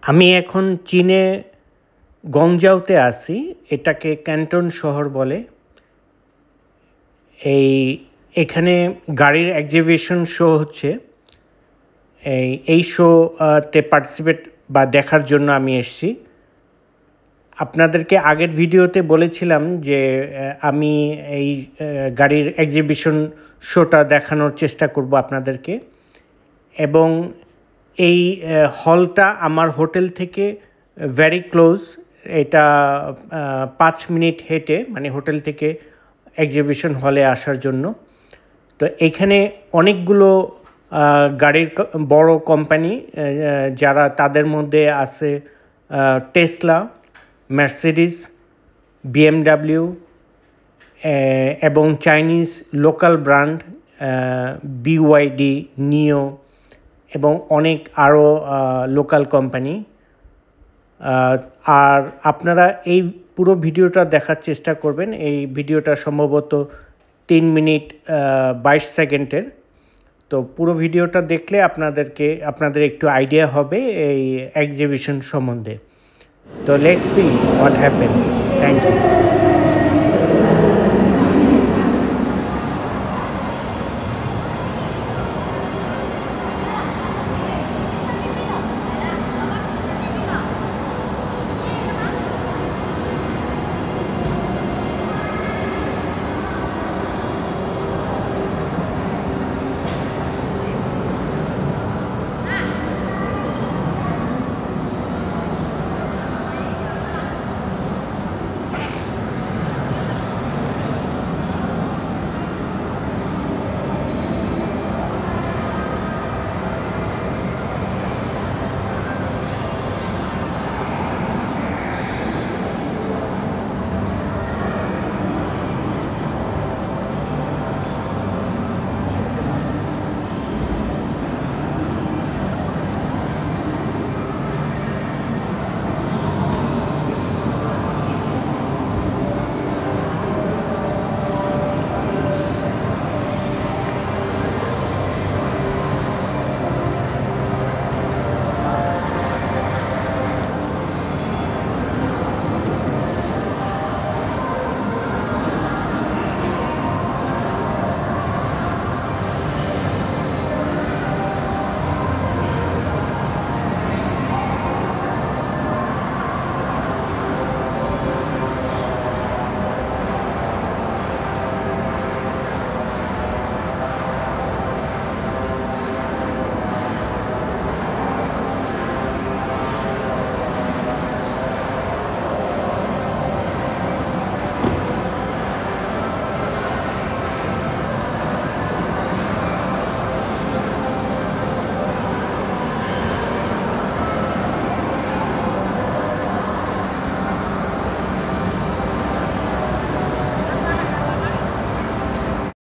আমি এখন চীনে গংজাওতে আছি। এটাকে ক্যান্টন শহর বলে। এখানে গাড়ির এক্সিবিশন শো হচ্ছে। এই শোতে পার্টিসিপেট বা দেখার জন্য আমি এসেছি। আপনাদেরকে আগের ভিডিওতে বলেছিলাম যে আমি এই গাড়ির এক্সিবিশন শোটা দেখানোর চেষ্টা করব আপনাদেরকে। এবং এই হলটা আমার হোটেল থেকে ভেরি ক্লোজ। এটা 5 মিনিট হেঁটে, মানে হোটেল থেকে এক্সিবিশন হলে আসার জন্য। তো এখানে অনেকগুলো গাড়ির বড় কোম্পানি, যারা তাদের মধ্যে আছে টেসলা, মার্সিডিজ, BMW এবং চাইনিজ লোকাল ব্র্যান্ড BYD, নিও এবং অনেক আরও লোকাল কোম্পানি। আর আপনারা এই পুরো ভিডিওটা দেখার চেষ্টা করবেন। এই ভিডিওটা সম্ভবত 3 মিনিট 22 সেকেন্ডের। তো পুরো ভিডিওটা দেখলে আপনাদের একটু আইডিয়া হবে এই এক্সিবিশন সম্বন্ধে। তো let's see what happen. Thank you.